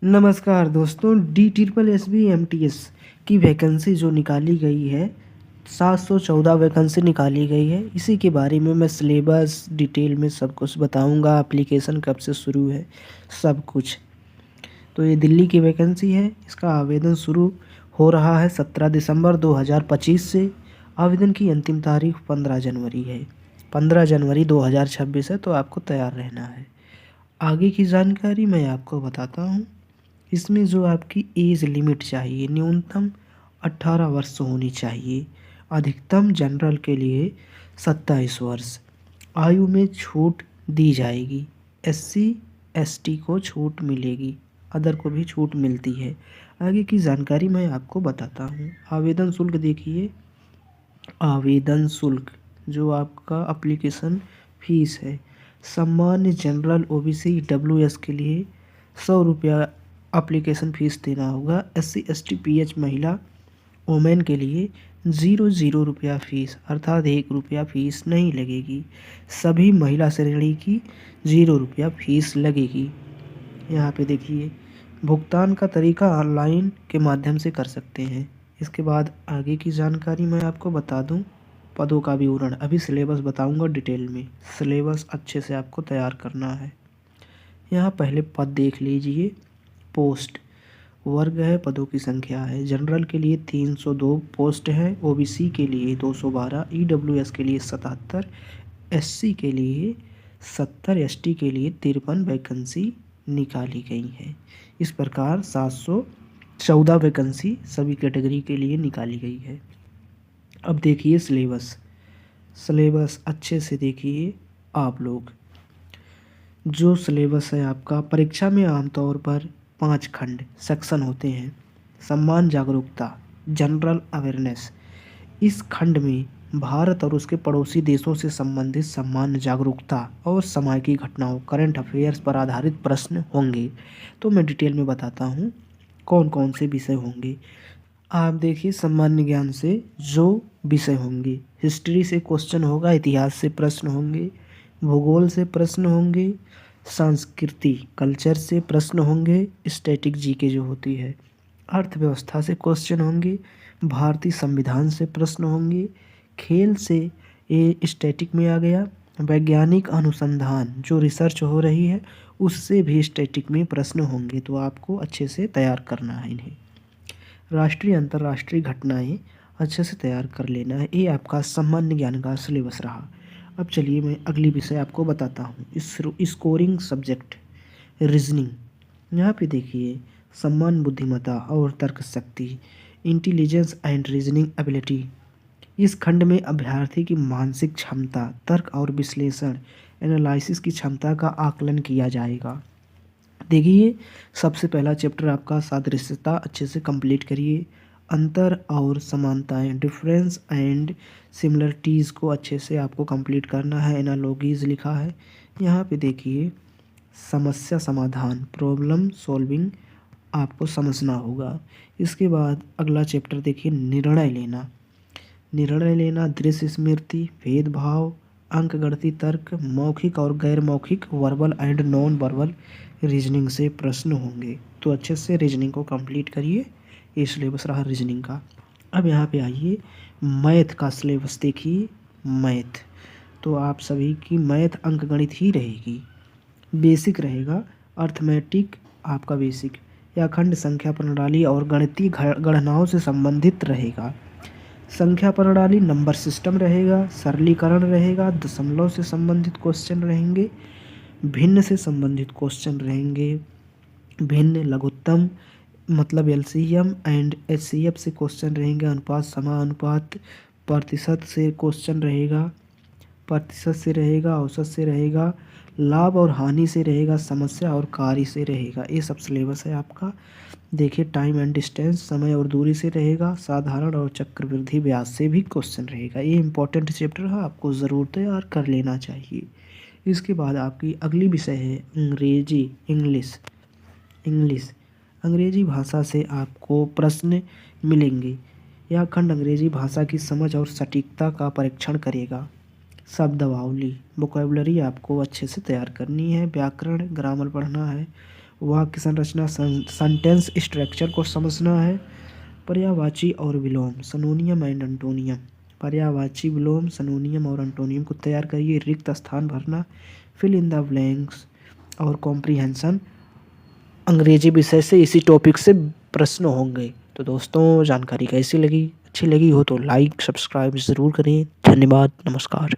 नमस्कार दोस्तों, DSSB MTS की वैकेंसी जो निकाली गई है, 714 वैकेंसी निकाली गई है। इसी के बारे में मैं सिलेबस डिटेल में सब कुछ बताऊंगा। एप्लीकेशन कब से शुरू है, सब कुछ। तो ये दिल्ली की वैकेंसी है। इसका आवेदन शुरू हो रहा है 17 दिसंबर 2025 से। आवेदन की अंतिम तारीख 15 जनवरी है। 15 जनवरी 2026 है, तो आपको तैयार रहना है। आगे की जानकारी मैं आपको बताता हूँ। इसमें जो आपकी एज लिमिट चाहिए, न्यूनतम 18 वर्ष होनी चाहिए। अधिकतम जनरल के लिए 27 वर्ष। आयु में छूट दी जाएगी। SC ST को छूट मिलेगी, अदर को भी छूट मिलती है। आगे की जानकारी मैं आपको बताता हूँ। आवेदन शुल्क देखिए। आवेदन शुल्क जो आपका एप्लीकेशन फीस है, सामान्य जनरल OBC WS के लिए 100 रुपया एप्लीकेशन फ़ीस देना होगा। SC ST PH महिला वोमेन के लिए 0 रुपया फ़ीस, अर्थात 1 रुपया फ़ीस नहीं लगेगी। सभी महिला श्रेणी की 0 रुपया फ़ीस लगेगी। यहाँ पे देखिए, भुगतान का तरीका ऑनलाइन के माध्यम से कर सकते हैं। इसके बाद आगे की जानकारी मैं आपको बता दूं। पदों का विवरण अभी सिलेबस बताऊंगा डिटेल में। सिलेबस अच्छे से आपको तैयार करना है। यहाँ पहले पद देख लीजिए। पोस्ट वर्ग है, पदों की संख्या है। जनरल के लिए 302 पोस्ट है, OBC के लिए 212, EWS के लिए 77, SC के लिए 70, ST के लिए 53 वैकेंसी निकाली गई है। इस प्रकार 714 वैकेंसी सभी कैटेगरी के लिए निकाली गई है। अब देखिए सिलेबस। सिलेबस अच्छे से देखिए आप लोग। जो सिलेबस है आपका, परीक्षा में आमतौर पर 5 खंड सेक्शन होते हैं। सम्मान जागरूकता, जनरल अवेयरनेस। इस खंड में भारत और उसके पड़ोसी देशों से संबंधित सामान्य जागरूकता और समय की घटनाओं, करंट अफेयर्स पर आधारित प्रश्न होंगे। तो मैं डिटेल में बताता हूँ कौन कौन से विषय होंगे। आप देखिए, सामान्य ज्ञान से जो विषय होंगे, हिस्ट्री से क्वेश्चन होगा, इतिहास से प्रश्न होंगे, भूगोल से प्रश्न होंगे, संस्कृति कल्चर से प्रश्न होंगे, स्टैटिक जीके जो होती है, अर्थव्यवस्था से क्वेश्चन होंगे, भारतीय संविधान से प्रश्न होंगे, खेल से ये स्टैटिक में आ गया, वैज्ञानिक अनुसंधान जो रिसर्च हो रही है उससे भी स्टैटिक में प्रश्न होंगे। तो आपको अच्छे से तैयार करना है इन्हें। राष्ट्रीय अंतर्राष्ट्रीय घटनाएं अच्छे से तैयार कर लेना है। ये आपका सामान्य ज्ञान का सिलेबस रहा। अब चलिए मैं अगली विषय आपको बताता हूँ। Scoring subject reasoning. यहाँ पे देखिए, सम्मान बुद्धिमत्ता और तर्क शक्ति, इंटेलिजेंस एंड रीजनिंग एबिलिटी। इस खंड में अभ्यर्थी की मानसिक क्षमता, तर्क और विश्लेषण एनालिसिस की क्षमता का आकलन किया जाएगा। देखिए, सबसे पहला चैप्टर आपका सादृश्यता अच्छे से कंप्लीट करिए। अंतर और समानताएं, डिफरेंस एंड सिमिलरिटीज़ को अच्छे से आपको कंप्लीट करना है। एनालॉजीज लिखा है यहाँ पे देखिए। समस्या समाधान, प्रॉब्लम सॉल्विंग आपको समझना होगा। इसके बाद अगला चैप्टर देखिए, निर्णय लेना। निर्णय लेना, दृश्य स्मृति, भेदभाव, अंकगणितीय तर्क, मौखिक और गैर मौखिक, verbal and non verbal reasoning से प्रश्न होंगे। तो अच्छे से रीजनिंग को कंप्लीट करिए। ये सिलेबस रहा रीजनिंग का। अब यहाँ पे आइए, मैथ का सिलेबस देखिए। मैथ तो आप सभी की मैथ अंकगणित ही रहेगी, बेसिक रहेगा। अर्थमेटिक आपका बेसिक या खंड संख्या प्रणाली और गणितीय गणनाओं से संबंधित रहेगा। संख्या प्रणाली नंबर सिस्टम रहेगा, सरलीकरण रहेगा, दशमलव से संबंधित क्वेश्चन रहेंगे, भिन्न से संबंधित क्वेश्चन रहेंगे, भिन्न लघुत्तम मतलब LCM एंड HCF से क्वेश्चन रहेंगे, अनुपात समानुपात, प्रतिशत से क्वेश्चन रहेगा, प्रतिशत से रहेगा, औसत से रहेगा, लाभ और हानि से रहेगा, समस्या और कार्य से रहेगा। ये सब सिलेबस है आपका। देखिए, टाइम एंड डिस्टेंस, समय और दूरी से रहेगा, साधारण और चक्रवृद्धि ब्याज से भी क्वेश्चन रहेगा। ये इंपॉर्टेंट चैप्टर है, आपको ज़रूर तैयार कर लेना चाहिए। इसके बाद आपकी अगली विषय है अंग्रेजी इंग्लिश। अंग्रेजी भाषा से आपको प्रश्न मिलेंगे। यह खंड अंग्रेजी भाषा की समझ और सटीकता का परीक्षण करेगा। शब्दावली वोकेबलरी आपको अच्छे से तैयार करनी है। व्याकरण ग्रामर पढ़ना है। वाक्य संरचना सेंटेंस स्ट्रक्चर को समझना है। पर्यायवाची और विलोम सिनोनियम एंड एंटोनियम, पर्यायवाची विलोम सिनोनियम और एंटोनियम को तैयार करिए। रिक्त स्थान भरना, फिल इन द ब्लैंक्स और कॉम्प्रीहेंशन अंग्रेजी विषय से इसी टॉपिक से प्रश्न होंगे। तो दोस्तों जानकारी कैसी लगी, अच्छी लगी हो तो लाइक सब्सक्राइब ज़रूर करें। धन्यवाद, नमस्कार।